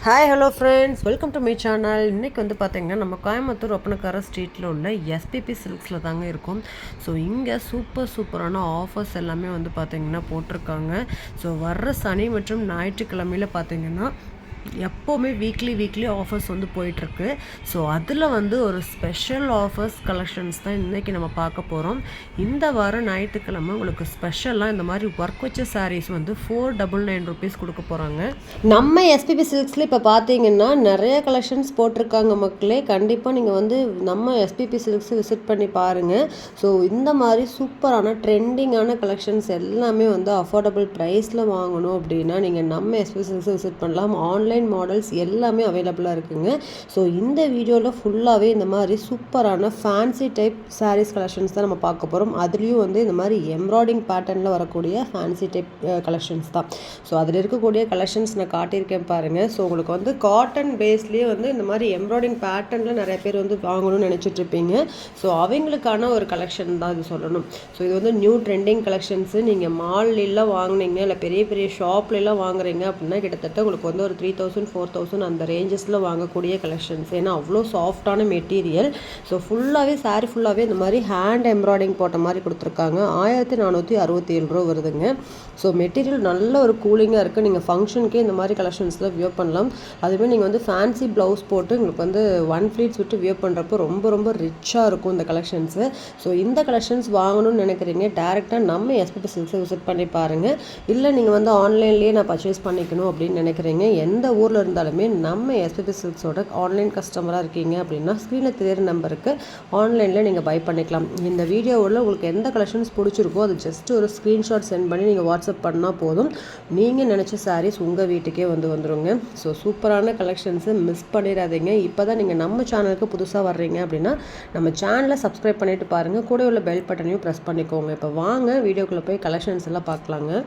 Hi hello friends, welcome to my channel. இன்றைக்கி வந்து பார்த்திங்கன்னா நம்ம கோயம்புத்தூர் ஒப்பனக்கார ஸ்ட்ரீட்டில் உள்ள எஸ்பிபி சில்க்ஸில் தாங்க இருக்கும். ஸோ இங்கே சூப்பரான ஆஃபர்ஸ் எல்லாமே வந்து பார்த்திங்கன்னா போட்டிருக்காங்க. ஸோ வர்ற சனி மற்றும் ஞாயிற்றுக்கிழமையில் பார்த்திங்கன்னா எப்போவுமே வீக்லி ஆஃபர்ஸ் வந்து போயிட்டுருக்கு. ஸோ அதில் வந்து ஒரு ஸ்பெஷல் ஆஃபர்ஸ் கலெக்ஷன்ஸ் தான் இன்றைக்கி நம்ம பார்க்க போகிறோம். இந்த வாரம் ஞாயிற்றுக்கிழமை உங்களுக்கு ஸ்பெஷலாக இந்த மாதிரி ஒர்க் வச்ச சாரீஸ் வந்து 499 ருபீஸ் கொடுக்க போகிறாங்க. நம்ம எஸ்பிபி சில்க்ஸில் இப்போ பார்த்தீங்கன்னா நிறைய கலெக்ஷன்ஸ் போட்டிருக்காங்க மக்களே. கண்டிப்பாக நீங்கள் வந்து நம்ம எஸ்பிபி சில்க்ஸ் விசிட் பண்ணி பாருங்கள். ஸோ இந்த மாதிரி சூப்பரான ட்ரெண்டிங்கான கலெக்ஷன்ஸ் எல்லாமே வந்து அஃபோர்டபுள் ப்ரைஸில் வாங்கணும் அப்படின்னா நீங்கள் நம்ம எஸ்பிபி சில்க்ஸ் விசிட் பண்ணலாம். ஆன்லைன் மாடல்ஸ் எல்லாமே அவைலபிளாக இருக்குங்க. ஸோ இந்த வீடியோவில் ஃபுல்லாகவே இந்த மாதிரி சூப்பரான ஃபேன்சி டைப் சாரீஸ் கலெக்ஷன்ஸ் தான் நம்ம பார்க்க போகிறோம். அதுலேயும் வந்து இந்த மாதிரி எம்ப்ராய்டிங் பேட்டர்னில் வரக்கூடிய ஃபேன்சி டைப் கலெக்ஷன்ஸ் தான். ஸோ அதில் இருக்கக்கூடிய கலெக்ஷன்ஸ் நான் காட்டியிருக்கேன் பாருங்கள். ஸோ உங்களுக்கு வந்து காட்டன் பேஸ்லேயே வந்து இந்த மாதிரி எம்ப்ராய்டிங் பேட்டர்னில் நிறைய பேர் வந்து வாங்கணும்னு நினச்சிட்ருப்பீங்க. ஸோ அவங்களுக்கான ஒரு கலெக்ஷன் தான் இது சொல்லணும். ஸோ இது வந்து நியூ ட்ரெண்டிங் கலெக்ஷன்ஸு. நீங்கள் மால்லாம் வாங்கினீங்க இல்லை பெரிய ஷாப்லாம் வாங்குறீங்க அப்படின்னா கிட்டத்தட்ட உங்களுக்கு வந்து ஒரு 3000 4000 அந்த ரேஞ்சஸில் வாங்கக்கூடிய கலெக்ஷன்ஸ். ஏன்னா அவ்வளோ சாஃப்டான மெட்டீரியல். ஸோ ஃபுல்லாகவே சாரீ ஃபுல்லாகவே இந்த மாதிரி ஹேண்ட் எம்ப்ராய்டிங் போட்ட மாதிரி கொடுத்துருக்காங்க. 1467 ரூபா வருதுங்க. ஸோ மெட்டீரியல் நல்ல ஒரு கூலிங்காக இருக்குது. நீங்கள் ஃபங்க்ஷனுக்கே இந்த மாதிரி கலெக்ஷன்ஸில் வியர் பண்ணலாம். அதுவே நீங்கள் வந்து ஃபேன்சி ப்ளவுஸ் போட்டு உங்களுக்கு வந்து 1 ப்ளீட்ஸ் விட்டு வியர் பண்ணுறப்போ ரொம்ப ரிச்சாக இருக்கும் இந்த கலெக்ஷன்ஸு. ஸோ இந்த கலெக்ஷன்ஸ் வாங்கணும்னு நினைக்கிறீங்க டேரெக்டாக நம்ம எஸ்பிபி சில்க்ஸை விசிட் பண்ணி பாருங்கள். இல்லை நீங்கள் வந்து ஆன்லைன்லேயே நான் பர்ச்சேஸ் பண்ணிக்கணும் அப்படின்னு நினைக்கிறீங்க, எந்த ஊரில் இருந்தாலுமே நம்ம எஸ்பிபி சில்க்ஸோட ஆன்லைன் கஸ்டமராக இருக்கீங்க அப்படின்னா ஸ்க்ரீனில் தெரியிற நம்பருக்கு ஆன்லைனில் நீங்கள் பை பண்ணிக்கலாம். இந்த வீடியோவில் உங்களுக்கு எந்த கலெக்ஷன்ஸ் பிடிச்சிருக்கோ அது ஜஸ்ட் ஒரு ஸ்க்ரீன்ஷாட் சென்ட் பண்ணி நீங்கள் வாட்ஸ்அப் பண்ணால் போதும். நீங்கள் நினச்ச சாரீஸ் உங்கள் வீட்டுக்கே வந்துருங்க. ஸோ சூப்பரான கலெக்ஷன்ஸு மிஸ் பண்ணிடாதீங்க. இப்போ தான் நீங்கள் நம்ம சேனலுக்கு புதுசாக வர்றீங்க அப்படின்னா நம்ம சேனலை சப்ஸ்கிரைப் பண்ணிவிட்டு பாருங்கள். கூட உள்ள பெல் பட்டனையும் ப்ரெஸ் பண்ணிக்கோங்க. இப்போ வாங்க வீடியோக்குள்ளே போய் கலெக்ஷன்ஸ் எல்லாம் பார்க்கலாங்க.